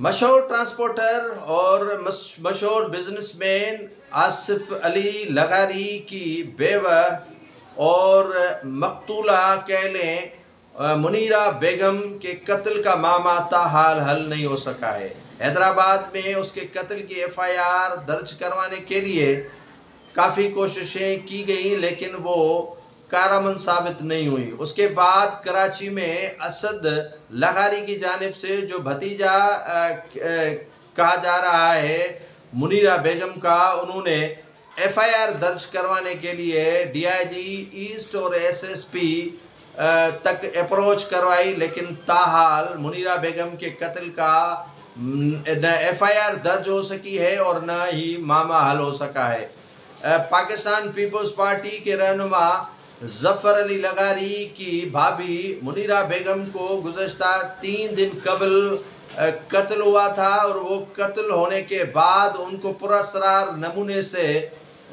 मशहूर ट्रांसपोर्टर और मशहूर बिजनेसमैन आसिफ अली लगारी की बेवा और मकतूला कह लें मुनीरा बेगम के कत्ल का मामला ताहाल हल नहीं हो सका है। हैदराबाद में उसके कत्ल की एफआईआर दर्ज करवाने के लिए काफ़ी कोशिशें की गई, लेकिन वो कारआमद साबित नहीं हुई। उसके बाद कराची में असद लगारी की जानिब से जो भतीजा कहा जा रहा है मुनीरा बेगम का, उन्होंने एफआईआर दर्ज करवाने के लिए डीआईजी ईस्ट और एसएसपी तक अप्रोच करवाई, लेकिन ताहाल मुनीरा बेगम के कत्ल का न एफआईआर दर्ज हो सकी है और न ही मामला हल हो सका है। पाकिस्तान पीपल्स पार्टी के रहनुमा जफ़र अली लगारी की भाभी मुनीरा बेगम को गुज़श्ता 3 दिन कबल कत्ल हुआ था और वो कत्ल होने के बाद उनको पुरअसरार नमूने से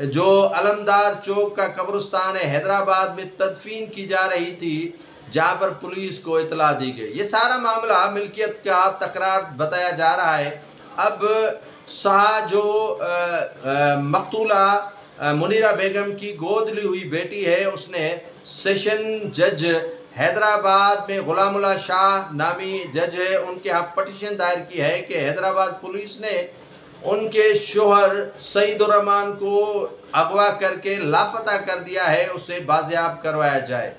जो अलमदार चौक का कब्रिस्तान है हैदराबाद में तदफीन की जा रही थी, जहाँ पर पुलिस को इतला दी गई। ये सारा मामला मिल्कियत का तकरार बताया जा रहा है। अब शाह जो मकतूला मुनीरा बेगम की गोद ली हुई बेटी है, उसने सेशन जज हैदराबाद में गुलामुल्लाह शाह नामी जज है, उनके यहाँ पटिशन दायर की है कि हैदराबाद पुलिस ने उनके शोहर सईदुर्रहमान को अगवा करके लापता कर दिया है, उसे बाजियाब करवाया जाए।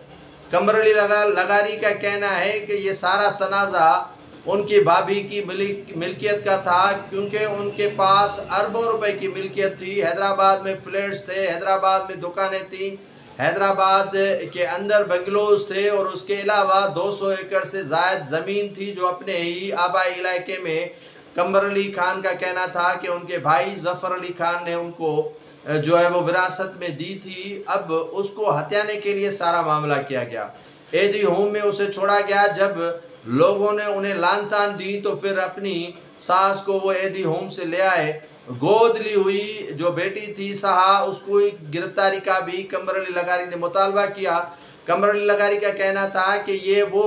कमर अली लगारी का कहना है कि ये सारा तनाज़ा उनकी भाभी की मिल्कियत का था, क्योंकि उनके पास अरबों रुपए की मिल्कियत थी। हैदराबाद में फ्लैट्स थे, हैदराबाद में दुकानें थी, हैदराबाद के अंदर बंगलोज थे और उसके अलावा 200 एकड़ से ज़ायद ज़मीन थी जो अपने ही आबाई इलाके में कमर अली खान का कहना था कि उनके भाई जफ़र अली खान ने उनको जो है वो विरासत में दी थी। अब उसको हत्याने के लिए सारा मामला किया गया। एदी होम में उसे छोड़ा गया। जब लोगों ने उन्हें लान तान दी तो फिर अपनी सास को वो एदी होम से ले आए। गोद ली हुई जो बेटी थी सहा, उसको गिरफ्तारी का भी कमर अली लगारी ने मुतालबा किया। कमर अली लगारी का कहना था कि ये वो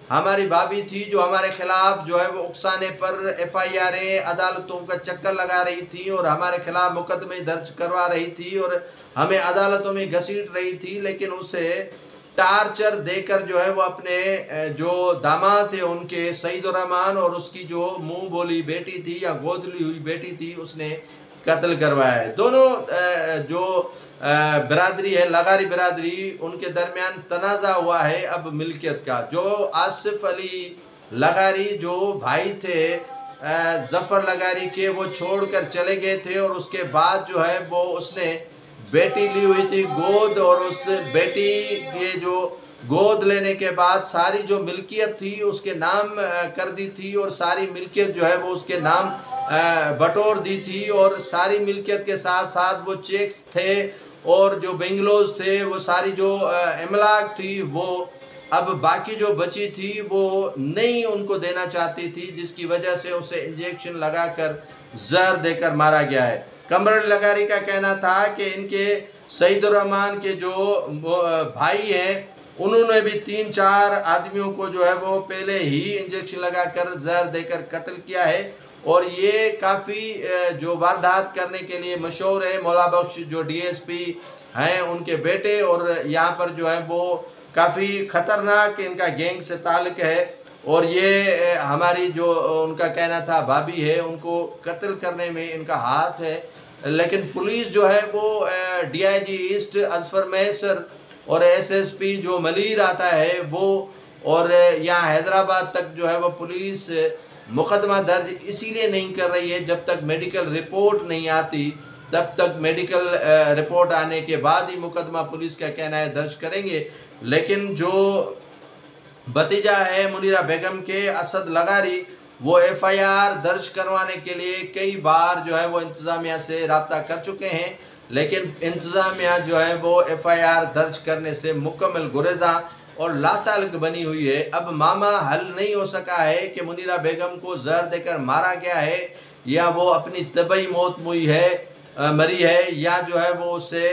हमारी भाभी थी जो हमारे खिलाफ जो है वो उकसाने पर एफआईआर अदालतों का चक्कर लगा रही थी और हमारे खिलाफ मुकदमे दर्ज करवा रही थी और हमें अदालतों में घसीट रही थी, लेकिन उसे टार्चर देकर जो है वो अपने जो दामाद थे उनके सईदुर्रहमान और उसकी जो मुंह बोली बेटी थी या गोद ली हुई बेटी थी, उसने कत्ल करवाया है। दोनों जो बिरादरी है लगारी बिरादरी, उनके दरमियान तनाज़ा हुआ है अब मिल्कियत का। जो आसिफ अली लगारी जो भाई थे जफ़र लगारी के, वो छोड़कर चले गए थे और उसके बाद जो है वो उसने बेटी ली हुई थी गोद, और उस बेटी के जो गोद लेने के बाद सारी जो मिल्कियत थी उसके नाम कर दी थी और सारी मिल्कियत जो है वो उसके नाम बटोर दी थी और सारी मिल्कियत के साथ साथ वो चेक्स थे और जो बेंगलोज थे, वो सारी जो इमलाक थी वो अब बाकी जो बची थी वो नहीं उनको देना चाहती थी, जिसकी वजह से उसे इंजेक्शन लगाकर जहर देकर मारा गया है। कमर अली लगारी का कहना था कि इनके सईदुर्रहमान के जो भाई हैं उन्होंने भी 3-4 आदमियों को जो है वो पहले ही इंजेक्शन लगाकर जहर देकर कत्ल किया है और ये काफ़ी जो वारदात करने के लिए मशहूर है। मौला बख्श जो डीएसपी हैं उनके बेटे, और यहाँ पर जो है वो काफ़ी ख़तरनाक इनका गैंग से ताल्लुक़ है और ये हमारी जो उनका कहना था भाभी है, उनको कत्ल करने में इनका हाथ है। लेकिन पुलिस जो है वो डीआईजी ईस्ट अजफर मैसर और एसएसपी जो मलीर आता है वो, और यहाँ हैदराबाद तक जो है वो पुलिस मुकदमा दर्ज इसीलिए नहीं कर रही है जब तक मेडिकल रिपोर्ट नहीं आती। तब तक मेडिकल रिपोर्ट आने के बाद ही मुकदमा पुलिस का कहना है दर्ज करेंगे। लेकिन जो भतीजा है मुनीरा बेगम के असद लगारी, वो एफआईआर दर्ज करवाने के लिए कई बार जो है वो इंतज़ामिया से रब्ता कर चुके हैं, लेकिन इंतज़ामिया जो है वो एफआईआर दर्ज करने से मुकम्मल गुरेज़ा और लाताल्लुक़ बनी हुई है। अब मामला हल नहीं हो सका है कि मुनीरा बेगम को जहर देकर मारा गया है या वो अपनी तबई मौत मरी है या जो है वो उसे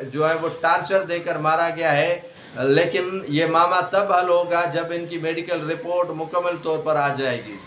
जो है वो टार्चर देकर मारा गया है। लेकिन ये मामला तब हल होगा जब इनकी मेडिकल रिपोर्ट मुकम्मल तौर पर आ जाएगी।